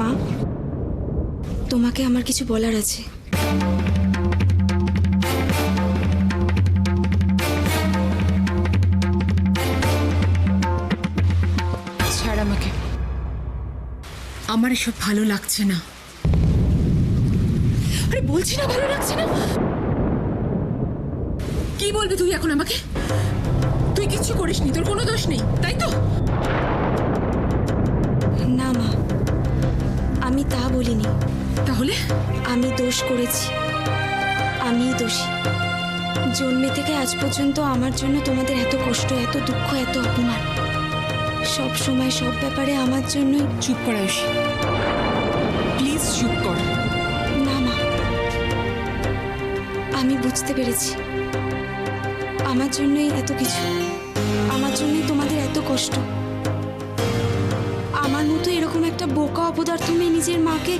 মা, তোমাকে আমার কিছু বলার আছে। ছাড় আমাকে, আমার এসব ভালো লাগছে না। আরে বলছি না ভালো লাগছে না। কি বলবি তুই এখন আমাকে? তুই কিচ্ছু করিসনি, তোর কোনো দোষ নেই, তাই তো? না মা, আমি তা বলিনি। তাহলে আমি দোষ করেছি, আমিই দোষী। জন্মে থেকে আজ পর্যন্ত আমার জন্য তোমাদের এত কষ্ট, এত দুঃখ, এত অপমান, সব সময় সব ব্যাপারে আমার জন্যই। চুপ কর আয়ুষী, প্লিজ চুপ কর। না মা, আমি বুঝতে পেরেছি আমার জন্যই এত কিছু, আমার জন্যই তোমাদের এত কষ্ট। আমার মতো এরকম একটা বোকা অপদার্থ মেয়ে নিজের মাকে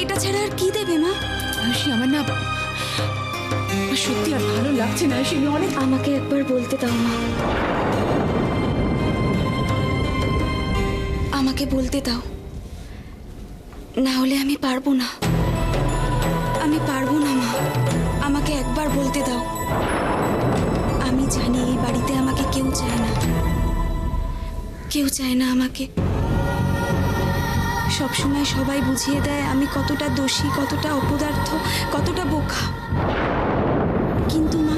এটা ছাড়া আর কি দেবে মা? আয়ুষী, আমার না সত্যি আর ভালো লাগছে না আয়ুষী। আমি অনেক আমাকে একবার বলতে দাও মা, আমাকে বলতে দাও, না হলে আমি পারবো না। আমি পারবো না মা, আমাকে একবার বলতে দাও। আমি জানি এই বাড়িতে আমাকে কেউ চায় না, কেউ চায় না আমাকে। সবসময় সবাই বুঝিয়ে দেয় আমি কতটা দোষী, কতটা অপদার্থ, কতটা বোকা। কিন্তু মা,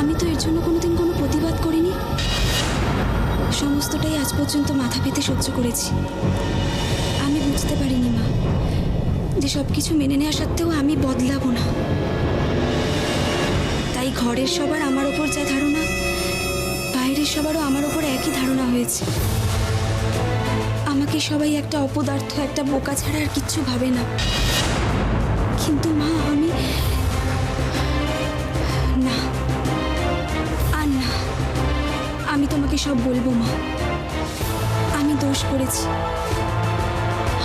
আমি তো এর জন্য কোনোদিন কোনো প্রতিবাদ করিনি। সমস্তটাই আজ পর্যন্ত মাথা পেতে সহ্য করেছি। আমি বুঝতে পারিনি মা যে সব কিছু মেনে নেওয়া সত্ত্বেও আমি বদলাবো না। তাই ঘরের সবার আমার ওপর যা ধারণা, বাইরের সবারও আমার ওপর একই ধারণা হয়েছে। আমাকে সবাই একটা অপদার্থ, একটা বোকা ছাড়া আর কিচ্ছু ভাবে না। কিন্তু মা, আমি না, আর না, আমি তোমাকে সব বলবো মা। আমি দোষ করেছি,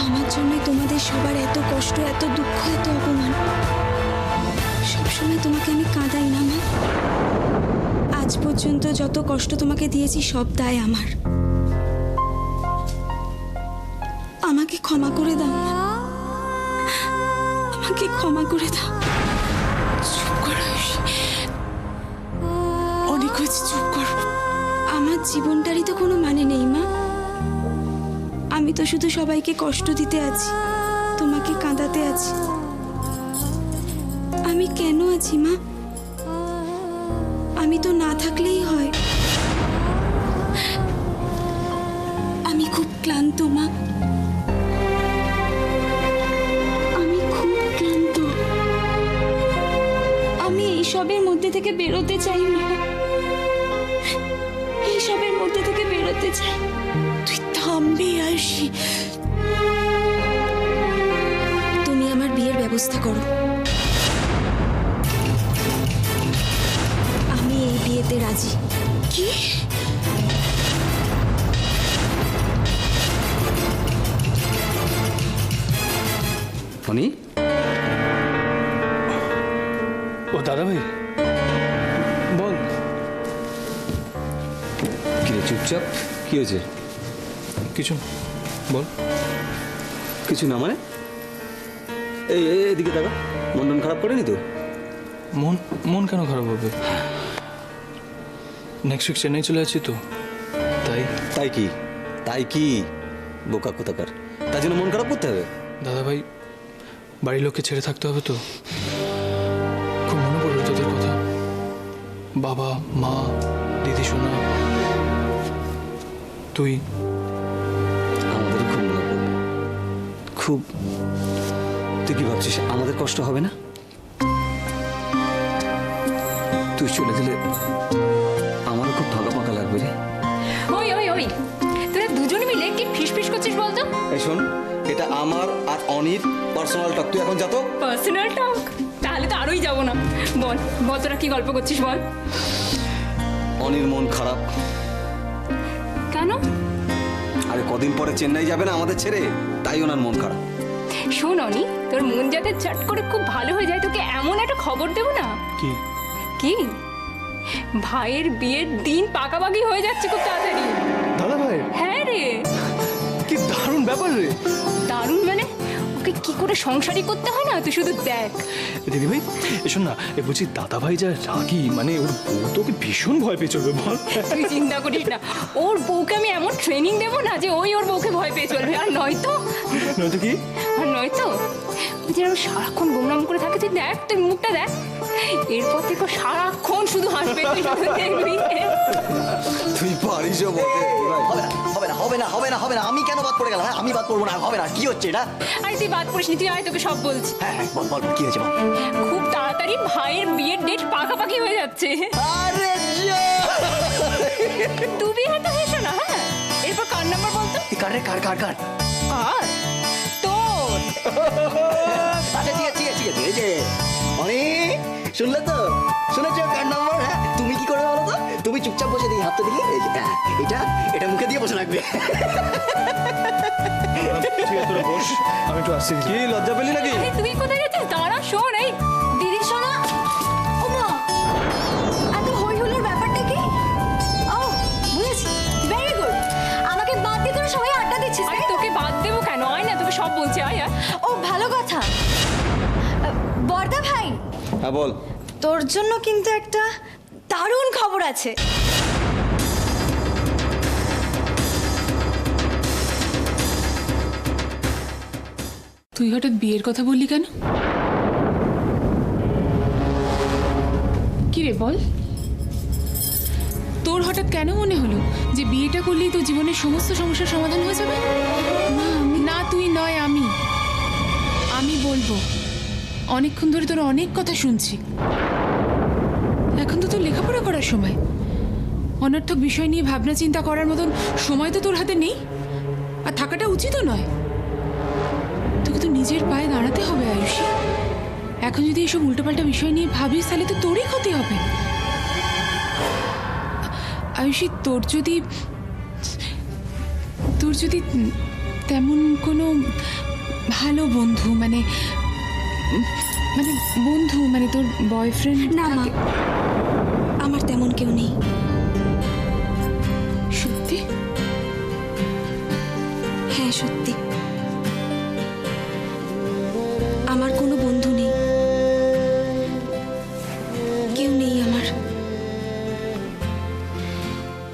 আমার জন্যই তোমাদের সবার এত কষ্ট, এত দুঃখ, এত অপমান। সবসময় তোমাকে আমি কাঁদাই না মা? আজ পর্যন্ত যত কষ্ট তোমাকে দিয়েছি সব দায় আমার। আমাকে ক্ষমা করে দাও মা, আমাকে ক্ষমা করে দাও। চুপ কর আয়ুষী, অনেক হয়েছে, চুপ কর। আমার জীবনটারই তো কোনো মানে নেই মা। আমি তো শুধু সবাইকে কষ্ট দিতে আছি, তোমাকে কাঁদাতে আছি। আমি কেন আছি মা? আমি তো না থাকলেই হয়। আমি খুব ক্লান্ত মা, আমি খুব ক্লান্ত। আমি এইসবের মধ্যে থেকে বেরোতে চাই মা, এইসবের মধ্যে থেকে বেরোতে চাই। তুই থামবি আয়ুষী? তুমি আমার বিয়ের ব্যবস্থা করো। আমি এই বিয়েতে রাজি। কি? ফনি, ও দাদা ভাই, বল। কি রে চুপচাপ? কি হয়েছে? কিছু না, বল। কিছু না মানে? এই এদিকে দাদা, মন টন খারাপ করেনি তো? মন মন কেন খারাপ হবে? নেক্সট উইক চেন্নাই চলে যাচ্ছি তো, তাই। তাই কি? তাই কি? বোকা কোথাকার, তার জন্য মন খারাপ করতে হবে? দাদা ভাই, বাড়ির লোককে ছেড়ে থাকতে হবে তো। খুব মনে পড়বে তোদের কথা, বাবা, মা, দিদি, সোনা, তুই। আমাদের খুব মনে পড়বে, খুব। তুই কি ভাবছিস আমাদের কষ্ট হবে না? তুই চলে গেলে আমারও খুব ফাঁকা ফাঁকা লাগবে রে। ওই ওই ওই, তোরা দুজন মিলে কি ফিসফিস করছিস বলতো? এই শোন, এটা আমার আর অনির পার্সোনাল টক। তুই এখন যা তো। পার্সোনাল টক? তাহলে তো আরোই যাবো না। বল বল, তোরা কি গল্প করছিস বল। অনির মন খারাপ। কেন? আরে কদিন পরে চেন্নাই যাবে না আমাদের ছেড়ে, তাই ওনার মন খারাপ। শোন অনি, তোর মন যাতে চট করে খুব ভালো হয়ে যায়, তোকে এমন একটা খবর দেবো না। কি? কি? ভাইয়ের বিয়ের দিন পাকাপাকি হয়ে যাচ্ছে খুব তাড়াতাড়ি। দাদা ভাই, হ্যাঁ রে। কি দারুণ দারুণ ব্যাপার রে। দারুণ মানে ওকে কি করে সংসারই করতে হয় না, তুই শুধু দেখ। দিদি ভাই এসো না, এ বলছি দাদা ভাই যা রাগি, মানে ওর বউ তোকে ভীষণ ভয় পেয়ে চলবে বল। তুই চিন্তা করিস না, ওর বউকে আমি এমন ট্রেনিং দেবো না যে ওই ওর বউকে ভয় পেয়ে চলবে। আর নয়তো কি যেরকম সারাক্ষণ গোমরাম করে থাকে, তুই দেখ, তুই মুখটা দেখ, এরপর থেকে ও সারাক্ষণ শুধু হাসবে, তুই শুধু দেখবি। তুই পারিস বটে। হবে না হবে না হবে না হবে না হবে না, আমি কেন বাদ পড়ে গেলাম? হ্যাঁ আমি বাদ পড়বো না, হবে না, কি হচ্ছে এটা? আরে তুই বাদ পড়িস নি, তুই আয়, তোকে সব বলছি। হ্যাঁ হ্যাঁ বল বল কি হয়েছে বল। খুব তাড়াতাড়ি ভাইয়ের বিয়ের ডেট পাকাপাকি হয়ে যাচ্ছে। আরে তুমি হয়তো হেসো না। হ্যাঁ, এরপর কার নাম্বার বলতো? কার রে কার কার কার? আর তোর। আচ্ছা ঠিক আছে ঠিক আছে ঠিক আছে, এই যে মানে শুনলে তো, শুনেছো কার নাম্বার? হ্যাঁ তুমি কি করবে বলো তো? তুমি চুপচাপ বসে দিই হাতটা দিকে, এই যে হ্যাঁ এটা এটা মুখে দিয়ে বসে রাখবে। ঠিক আছে তোরা বস, আমি একটু আসছি। কি লজ্জা পেলি নাকি? আরে তুই কোথায় গেছিস? দাঁড়া, শোন, এই দিদি শোনা, ওমা এত হই হুল্লোড় ব্যাপারটা কি? ও বুঝেছি, ভেরি গুড। আমাকে বাদ দিয়ে তোরা সবাই আড্ডা দিচ্ছিস। আরে তোকে বাদ দেবো কেন? আয় না, তোকে সব বলছি, আয় আয়। ও ভালো কথা। বর্দা ভাই, হ্যাঁ বল। তোর জন্য কিন্তু একটা দারুণ খবর আছে। তুই হঠাৎ বিয়ের কথা বললি কেন? কি রে বল, তোর হঠাৎ কেন মনে হলো যে বিয়েটা করলেই তোর জীবনের সমস্ত সমস্যার সমাধান হয়ে যাবে? না তুই নয়, আমি বলবো। অনেকক্ষণ ধরে তোর অনেক কথা শুনছি। এখন তো তোর লেখাপড়া করার সময়, অনর্থক বিষয় নিয়ে ভাবনা চিন্তা করার মতন সময় তো তোর হাতে নেই, আর থাকাটা উচিতও নয়। তোকে তো নিজের পায়ে দাঁড়াতে হবে আয়ুষী। এখন যদি এসব উল্টোপাল্টা বিষয় নিয়ে ভাবিস তাহলে তো তোরই ক্ষতি হবে। আয়ুষী, তোর যদি তেমন কোনো ভালো বন্ধু মানে তোর বয়ফ্রেন্ড না মা, আমার তেমন কেউ নেই। সত্যি? হ্যাঁ সত্যি, আমার কোনো বন্ধু নেই, কেউ নেই আমার।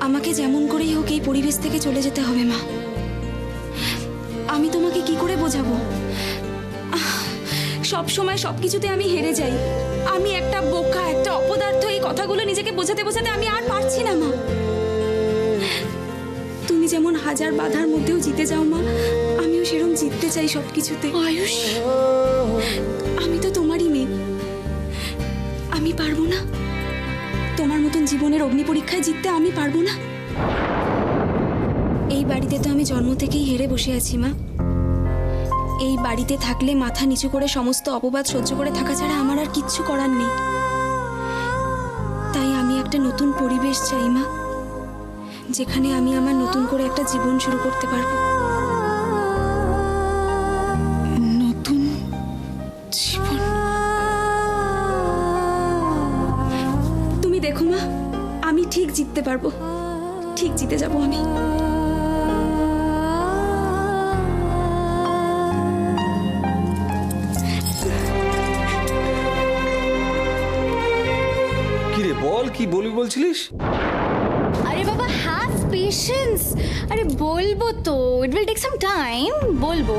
আমাকে যেমন করেই হোক এই পরিবেশ থেকে চলে যেতে হবে মা। আমি তোমাকে কি করে বোঝাবো? সব সময় সবকিছুতে আমি হেরে যাই। আমি একটা বোকা, একটা অপদার্থ, এই কথাগুলো নিজেকে বোঝাতে বোঝাতে আমি আর পারছি না মা। তুমি যেমন হাজার বাধার মধ্যেও জিতে যাও মা, আমিও সেরকম জিততে চাই সবকিছুতে। আয়ুষ, আমি তো তোমারই মেয়ে, আমি পারবো না? তোমার মতন জীবনের অগ্নি পরীক্ষায় জিততে আমি পারবো না? এই বাড়িতে তো আমি জন্ম থেকেই হেরে বসে আছি মা। এই বাড়িতে থাকলে মাথা নিচু করে সমস্ত অপবাদ সহ্য করে থাকা ছাড়া আমার আর কিচ্ছু করার নেই। তাই আমি একটা নতুন পরিবেশ চাই মা, যেখানে আমি আমার নতুন করে একটা জীবন শুরু করতে পারবো। নতুন জীবন? তুমি দেখো মা, আমি ঠিক জিততে পারবো, ঠিক জিতে যাবো আমি। কি রে বল, কি বলবি বলছিলিস? আরে বাবা, হ্যাভ পেশেন্স। আরে বলবো তো, it will take some time, বলবো।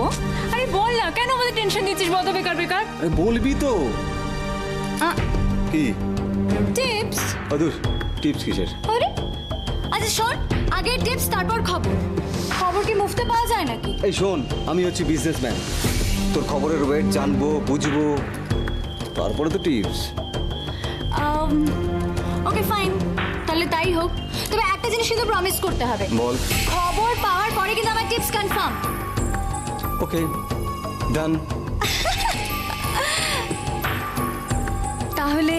আরে বল না, কেন আমাদের টেনশন দিচ্ছিস বল তো বেকার বেকার? আরে বলবি তো। কি টিপস? অদূর টিপস কিসের? আরে আচ্ছা শোন, আগে টিপস তারপর খবর। খবর কি মুফতে পাওয়া যায় নাকি? এই শোন, আমি হচ্ছি বিজনেসম্যান, তোর খবরের ওয়েট জানবো, বুঝবো, তারপরে তো টিপস। ওকে ফাইন, তাহলে তাই হোক। তবে একটা জিনিস কিন্তু প্রমিস করতে হবে। বল। খবর পাওয়ার পরে কিন্তু আমার টিপস কনফার্ম। ওকে ডান। তাহলে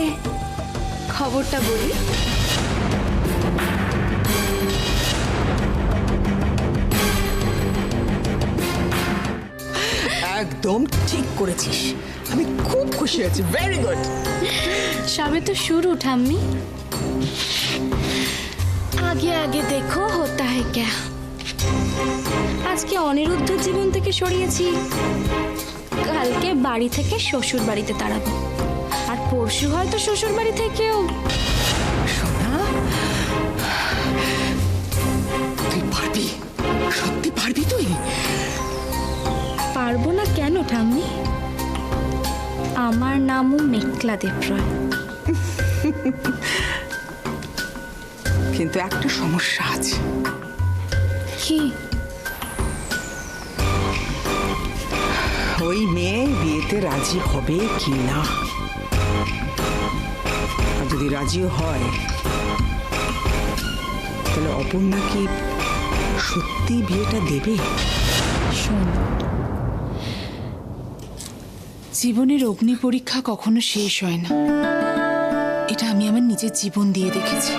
খবরটা বলি। একদম ঠিক করেছিস, আমি খুব খুশি আছি, ভেরি গুড। সবে তো শুরু ঠাম্মি, আগে আগে দেখো হোতা है क्या। আজকে অনিরুদ্ধ জীবন থেকে সরিয়েছি, কালকে বাড়ি থেকে শ্বশুর বাড়িতে তাড়াবো, আর পরশু হয়তো শ্বশুর বাড়ি থেকেও। সোনা, তুই পারবি, সত্যি পারবি তুই? পারবো না কেন ঠাম্মি? আমার নামও মেঘলা দেবরয়। কিন্তু একটা সমস্যা আছে। কি? ওই মেয়ে বিয়েতে রাজি হবে কি না, আর যদি রাজিও হয় তাহলে অপর্ণা কি সত্যি বিয়েটা দেবে? শোন, জীবনের অগ্নি পরীক্ষা কখনো শেষ হয় না, এটা আমি আমার নিজের জীবন দিয়ে দেখেছি।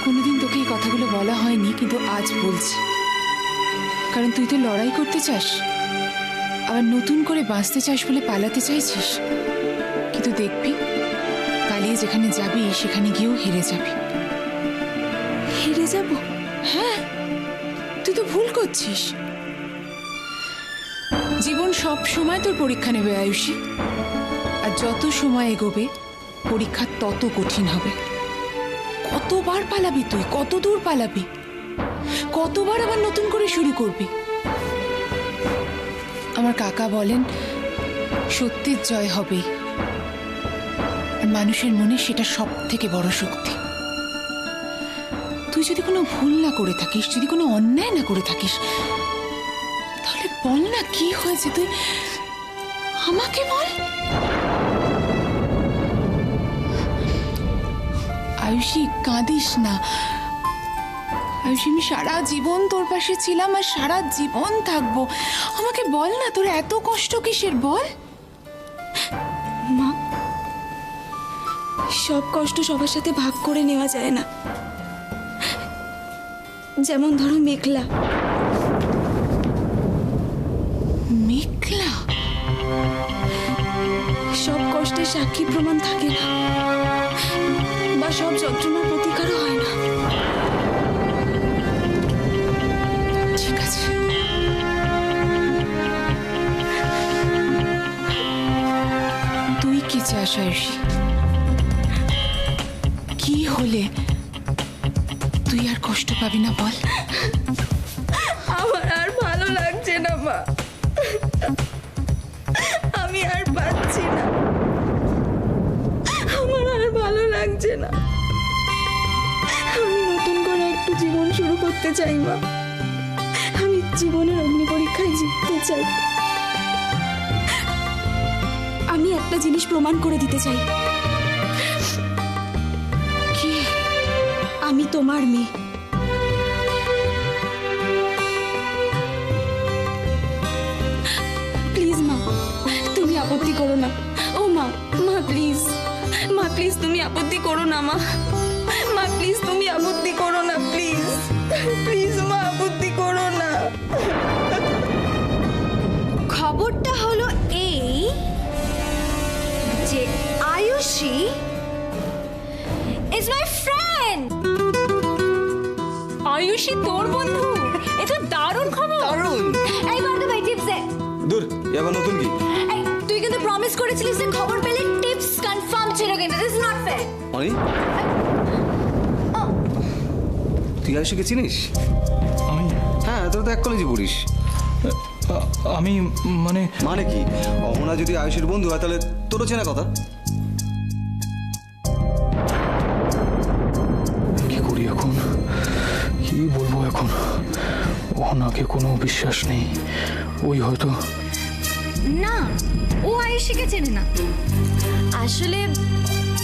কোনোদিন তোকে এই কথাগুলো বলা হয়নি, কিন্তু আজ বলছি, কারণ তুই তো লড়াই করতে চাস, আবার নতুন করে বাঁচতে চাস বলে পালাতে চাইছিস, কিন্তু দেখবি পালিয়ে যেখানে যাবি সেখানে গিয়েও হেরে যাবি। হেরে যাব? হ্যাঁ, তুই তো ভুল করছিস। জীবন সব সময় তোর পরীক্ষা নেবে আয়ুষী, আর যত সময় এগোবে পরীক্ষা তত কঠিন হবে। কতবার পালাবি তুই, কত দূর পালাবি, কতবার আবার নতুন করে শুরু করবি? আমার কাকা বলেন সত্যের জয় হবেই, আর মানুষের মনে সেটা সব থেকে বড় শক্তি। তুই যদি কোনো ভুল না করে থাকিস, যদি কোনো অন্যায় না করে থাকিস, তাহলে বল না কি হয়েছে, তুই আমাকে বল। আয়ুষী, কাঁদিস না। আয়ুষী, আমি সারা জীবন তোর পাশে ছিলাম আর সারা জীবন থাকবো। আমাকে বল না, তোর এত কষ্ট কিসের বল? মা, সব কষ্ট সবার সাথে ভাগ করে নেওয়া যায় না। যেমন ধরো মেঘলা। মেঘলা? সব কষ্টের সাক্ষী প্রমাণ থাকে না, বা সব যন্ত্রণার প্রতিকারও হয় না। ঠিক আছে, তুই কি চাস আয়ুষী? কি হলে তুই আর কষ্ট পাবি না বল? আমার আর ভালো লাগছে না মা, আমি আর পাচ্ছি না, আমার আর ভালো লাগছে না। আমি নতুন করে একটু জীবন শুরু করতে চাই মা। আমি জীবনের অগ্নি পরীক্ষায় জিততে চাই। আমি একটা জিনিস প্রমাণ করে দিতে চাই। কি? আমি তোমার মেয়ে। প্লিজ মা, তুমি আপত্তি করো না। ও মা, মা প্লিজ, মা প্লিজ তুমি আপত্তি করো না। মা, মা প্লিজ তুমি আপত্তি করো না, প্লিজ প্লিজ মা, আপত্তি করো না। খবরটা হলো এই যে Ayushi is my friend. Ayushi তোর বন্ধু? এ তো দারুণ খবর। দারুণ। এই বান্দা ভাই টিপস দে। দূর, এবার নতুন কি? এই তুই কিন্তু প্রমিস করেছিলিস যে খবর পেলে টিপস কনফার্ম ছিল, কিন্তু দিস ইজ নট ফেয়ার। অনি, তুই আয়ুষকে চিনিস? আমি হ্যাঁ, তোরা তো এক কলেজে পড়িস। আমি মানে মানে কি? অহনা যদি আয়ুষের বন্ধু হয় তাহলে তোরও চেনা কথা। কি করি এখন? কি বলবো এখন? ওনাকে কোনো বিশ্বাস নেই। ওই হয়তো না, ও আয়ুষীকে চেনে না। আসলে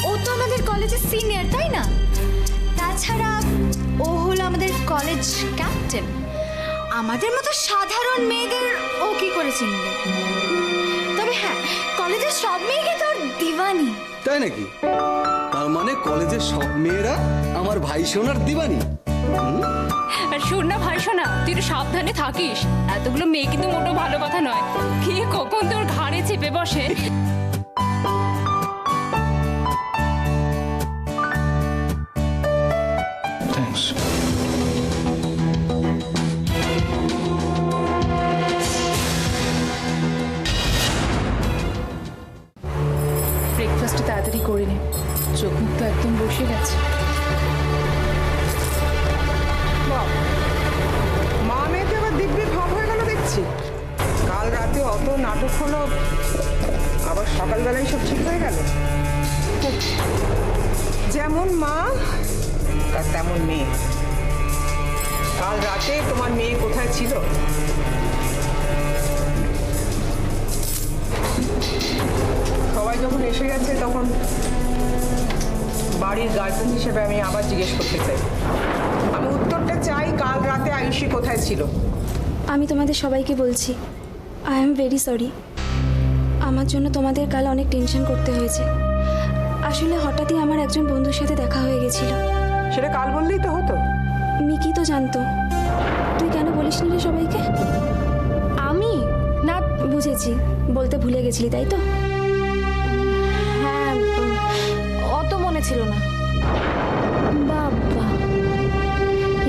ও তো আমাদের কলেজের সিনিয়র, তাই না? তাছাড়া ও হলো আমাদের কলেজ ক্যাপ্টেন। আমাদের মতো সাধারণ মেয়েদের ও কি করে চিনবে? তবে হ্যাঁ, কলেজের সব মেয়ে কিন্তু ওর দিওয়ানি। তাই নাকি? তার মানে কলেজের সব মেয়েরা আমার ভাই সোনার দিবানি। আর শোন না ভাই, শোনা, তুই একটু সাবধানে থাকিস। এতগুলো মেয়ে কিন্তু মোটেও ভালো কথা নয়। কে কখন তোর ঘাড়ে চেপে বসে। থ্যাঙ্কস। যাচ্ছি। কাল রাতে অত নাটক হলো, আবার সকালবেলায় সব ঠিক হয়ে গেল। যেমন মা তার তেমন মেয়ে। কাল রাতে তোমার মেয়ে কোথায় ছিল? সবাই যখন এসে গেছে তখন বাড়ির গার্জেন হিসেবে আমি আবার জিজ্ঞেস করতে চাই, আমি উত্তরটা চাই, কাল রাতে আয়ুষী কোথায় ছিল? আমি তোমাদের সবাইকে বলছি, আই এম ভেরি সরি। আমার জন্য তোমাদের কাল অনেক টেনশন করতে হয়েছে। আসলে হঠাৎই আমার একজন বন্ধুর সাথে দেখা হয়ে গেছিল। সেটা কাল বললেই তো হতো। মিকি তো জানতো। তুই কেন বলিসনি রে সবাইকে? আমি না, বুঝেছি, বলতে ভুলে গেছিলি তাই তো? হ্যাঁ, অত মনে ছিল না। বাবা,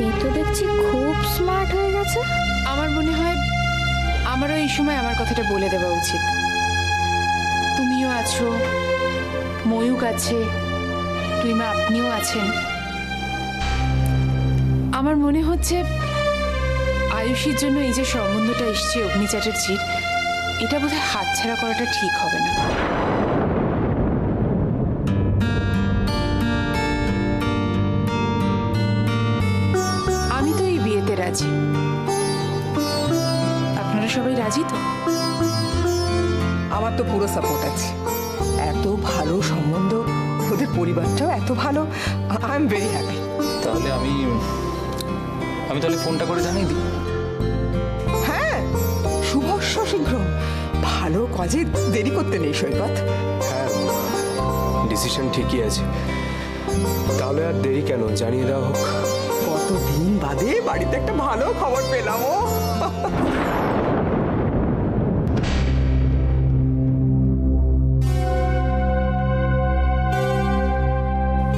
এই তো দেখছি খুব স্মার্ট হয়ে গেছে। আমার মনে হয় আমারও এই সময় আমার কথাটা বলে দেওয়া উচিত। তুমিও আছো, ময়ূক আছে, তুইমা আপনিও আছেন। আমার মনে হচ্ছে আয়ুষীর জন্য এই যে সম্বন্ধটা এসছে অগ্নি চ্যাটার্জির, এটা বোধহয় হাতছাড়া করাটা ঠিক হবে না। আমি তো এই বিয়েতে রাজি। আপনারা সবাই রাজি তো? আমার তো পুরো সাপোর্ট আছে। এত ভালো সম্বন্ধ, ওদের পরিবারটাও এত ভালো, আই এম ভেরি হ্যাপি। তাহলে আমি তাহলে ফোনটা করে জানিয়ে দিই। হ্যাঁ, শুভস্য শীঘ্র। ভালো কাজে দেরি করতে নেই সৈকত। হ্যাঁ, ডিসিশন ঠিকই আছে। তাহলে আর দেরি কেন, জানিয়ে দেওয়া হোক। কতদিন বাদে বাড়িতে একটা ভালো খবর পেলাম। ও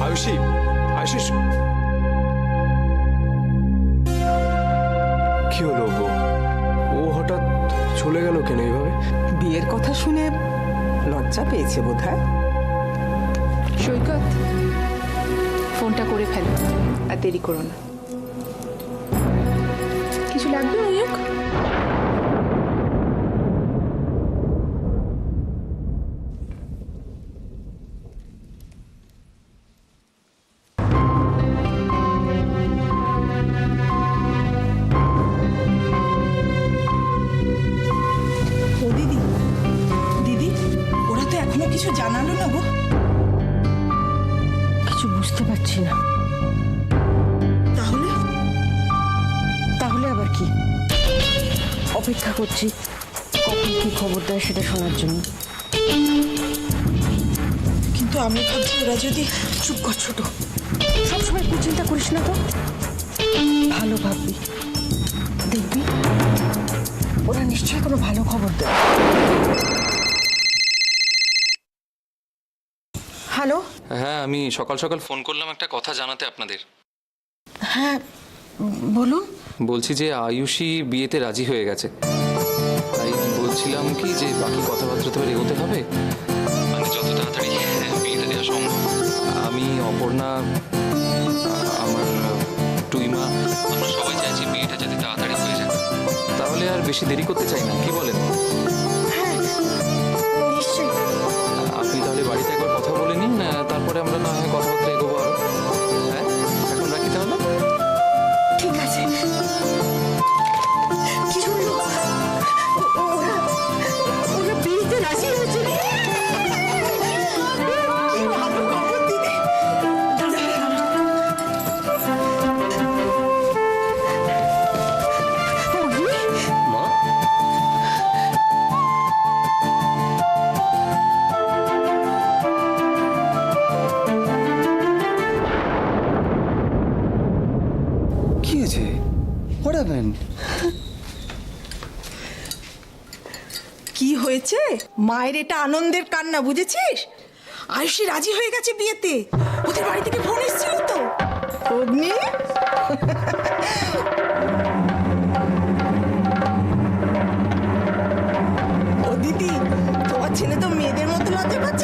আয়ুষী, আয়ুষী, কি হলো? ও হঠাৎ চলে গেল কেন এইভাবে? বিয়ের কথা শুনে লজ্জা পেয়েছে বোধহয়। সৈকত, ফোনটা করে ফেলো, আর দেরি করো না। কিছু লাগবে ময়ূক? ও দিদি, দিদি, ওরা তো এখনো কিছু জানালো না গো। কিছু বুঝতে পারছি না। তাহলে তাহলে আবার কি? অপেক্ষা করছি কখন কি খবর দেয় সেটা শোনার জন্য। কিন্তু আমি ভাবছি ওরা যদি... চুপ কর ছোট, সবসময় কুচিন্তা করিস না তো। ভালো ভাববি, দেখবি ওরা নিশ্চয়ই কোনো ভালো খবর দেয়। হ্যালো, হ্যাঁ, আমি সকাল সকাল ফোন করলাম একটা কথা জানাতে আপনাদের। হ্যাঁ বলুন। বলছি যে আয়ুষী বিয়েতে রাজি হয়ে গেছে। তাই বলছিলাম কি যে বাকি কথাবার্তা তো এগোতে হবে, মানে যত তাড়াতাড়ি বিয়েটা দেওয়া সম্ভব। আমি, অপর্ণা, আমার টুইমা, আমরা সবাই চাইছি বিয়েটা যাতে তাড়াতাড়ি হয়ে যায়। তাহলে আর বেশি দেরি করতে চাই না, কি বলেন? হ্যাঁ নিশ্চয়ই। আপনি তাহলে বাড়িতে একবার কথা বলে নিন, তারপরে আমরা না হয় কথাবার্তা এগোবো আরো। হ্যাঁ, এখন রাখি তাহলে। ঠিক আছে। কি শুনলো? ওরা বিয়েতে রাজি হয়েছে। কি ভালো খবর দিদি। মা, কি হয়েছে? What happened? কি হয়েছে? মায়ের এটা আনন্দের কান্না, বুঝেছিস? আয়ুষী রাজি হয়ে গেছে বিয়েতে। ওদের বাড়ি থেকে ফোন এসেছিল তো। অগ্নি, ও দিদি, তোমার ছেলে তো মেয়েদের মতো লজ্জা পাচ্ছে।